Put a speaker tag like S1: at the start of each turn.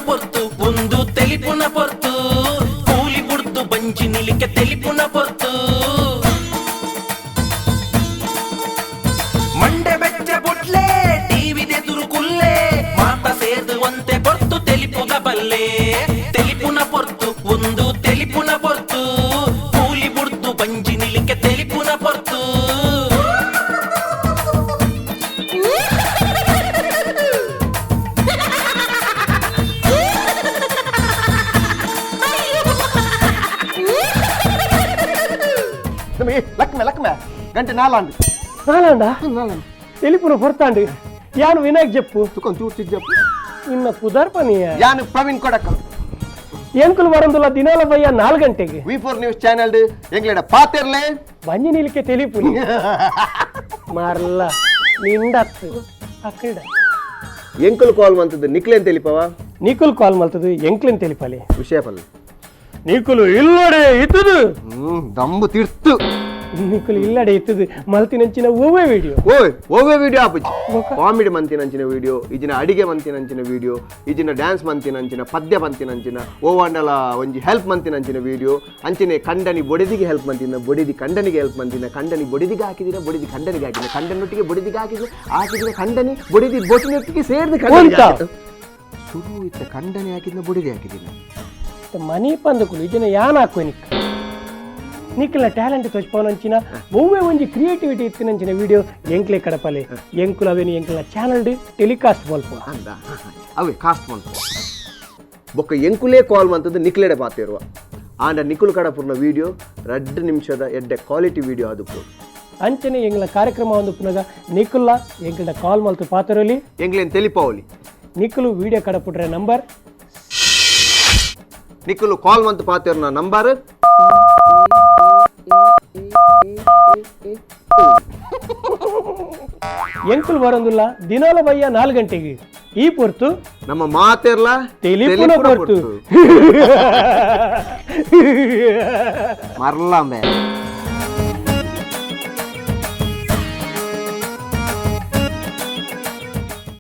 S1: పొర్తు ಒಂದು తెలిపున పొర్తు కూలి బుడ్తు బంచి నిలిక తెలిపున పొర్తు ಮಂಡೆ ಬೆಚ್ಚ ಬುಡ್ಲೆ ಟಿವಿದೆ ತುರುಕುಲ್ಲೆ ಮಾತ ಸೇದುವಂತೆ పొర్తు తెలిపుಗ ಬಲ್ಲೆ తెలిపుನ పొರ್ತು ಒಂದು తెలిపుನ పొರ್ತು ಕೂಲಿ ಬುಡ್ತು ಬಂಚಿ ನಿಲಿಕ తెలిపుನ పొರ್ತು
S2: లక్ష్మే గంట నాలాండి
S3: తెలిపున పొరతాండి యాను వినాయక్ చెప్పు
S2: చూసి చెప్పు
S3: ఇన్న కుదర్ పని
S2: యాను ప్రవీణ్ కొడక
S3: ಎಂಕುಲು ವರಂದುಲ ದಿನಾಲ ಬಯ್ಯ 4 ಗಂಟೆಗೆ
S2: V4 ನ್ಯೂಸ್ ಚಾನೆಲ್ ಎಂಗ್ಲೇಡ ಪಾತೆರ್ಲೆ
S3: ಬಂಜಿ ನೀಲಿಕೆ తెలిపుని ಮಾರ್ಲ ನಿಂಡತ್ತು ಅಕ್ಕಡ
S2: ಎಂಕುಲು ಕಾಲ್ ಮಂತದ ನಿಕ್ಲೇನ್ ತಿಳಿಪವಾ
S3: ನಿಕುಲ್ ಕಾಲ್ ಮಲ್ತದು ಎಂಕ್ಲೇನ್ ತಿಳಿಪಲಿ
S2: ವಿಷಯ ಪಲ್ಲ
S3: ನಿಕುಲು ಇಲ್ಲಡೆ ಇತ್ತದು
S2: ದಮ್ಮು ತಿರ್ತು
S3: ನಿಕುಲು ಇಲ್ಲಡೆ ಇತ್ತದು ಮಲ್ತಿನಂಚಿನ ಓವೇ ವಿಡಿಯೋ
S2: ಓವೇ ವಿಡಿಯೋ ಆಪುಜಿ ಕಾಮಿಡಿ ಮಂತಿನಂಚಿನ ವಿಡಿಯೋ ಇಜಿನ ಅಡಿಗೆ ಮಂತಿನಂಚಿನ ವಿಡಿಯೋ ಇಜಿನ ಡ್ಯಾನ್ಸ್ ಮಂತಿನಂಚಿನ ಪದ್ಯ ಮಂತಿನಂಚಿನ ಓವಾಂಡಲ ಒಂಜಿ ಹೆಲ್ಪ್ ಮಂತಿನಂಚಿನ ವಿಡಿಯೋ ಅಂಚಿನ ಕಂಡನಿ ಬೊಡೆದಿಗೆ ಹೆಲ್ಪ್ ಮಂತಿನ ಬೊಡೆದಿ ಕಂಡನಿಗೆ ಹೆಲ್ಪ್ ಮಂತಿನ ಕಂಡನಿ ಬೊಡೆದಿಗೆ ಹಾಕಿದಿನ ಬೊಡೆದಿ ಕಂಡನಿಗೆ ಹಾಕಿದಿನ ಕಂಡನೊಟ್ಟಿಗೆ ಬೊಡೆದಿಗೆ ಹಾಕಿದಿನ ಕಂಡನಿ ಬೊಡೆದಿ ಬೋಟಿನೊಟ್ಟಿಗೆ ಸೇರಿದ ಕಂಡನಿ ಶುರು ಇತ್ತ ಕಂಡನಿ ಹಾಕಿದ್ನ ಬೊಡೆದಿ ಹಾಕಿದಿನ
S3: ಮನಿ ಪಂದಕುಲು ಇದನ್ನ ಯಾನ್ ಹಾಕುವ ನಿಕ್ಕಲ ಟ್ಯಾಲೆಂಟ್ ತೋಚ್ಪವನಂಚಿನ ಒವ್ವೇ ಒಂಜಿ ಕ್ರಿಯೇಟಿವಿಟಿ ಇತ್ತಿನಂಚಿನ ವಿಡಿಯೋ ಎಂಕ್ಲೆ ಕಡಪಲೆ ಎಂಕುಲು ಅವೇನು ಎಂಕಲ ಚಾನಲ್ ಟೆಲಿಕಾಸ್ಟ್ ಮಲ್ಪ
S2: ಅಂದ ಅವೇ ಕಾಸ್ಟ್ ಮಲ್ಪ ಬೊಕ್ಕ ಎಂಕುಲೇ ಕಾಲ್ ಮಂತದ್ದು ನಿಕ್ಲೆಡೆ ಪಾತಿರುವ ಆಂಡ ನಿಕುಲು ಕಡಪುರ್ನ ವಿಡಿಯೋ 2 ನಿಮಿಷದ ಎಡ್ಡೆ ಕ್ವಾಲಿಟಿ ವಿಡಿಯೋ ಅದು
S3: ಅಂಚನೆ ಎಂಗ್ಲ ಕಾರ್ಯಕ್ರಮ ಒಂದು ಪುನಗ ನಿಕುಲ್ಲ ಎಂಕಲ ಕಾಲ್ ಮಲ್ತು ಪಾತಿರೋಲಿ
S2: ಎಂಗ್ಲೇನ್ ತೆಲಿಪಾವಲಿ
S3: ನಿಕುಲು ವಿಡಿಯೋ ಕಡಪುಟ್ರೆ ನಂಬರ್
S2: ನಿಕುಲು ಕಾಲ್ ಮಂತ್ ಪಾತಿರ್ನ ನಂಬರ್
S3: ಎಂಕುಲು ಬರಂದುಲ್ಲ ದಿನಾಲ ಬಯ್ಯ 4 ಗಂಟೆಗೆ ಈ ಪೊರ್ತು
S2: ನಮ್ಮ ಮಾತೆರ್ಲ
S3: ತಿಳಿಪುನ ಪೊರ್ತು
S2: ಮರ್ಲಾಂಬೆ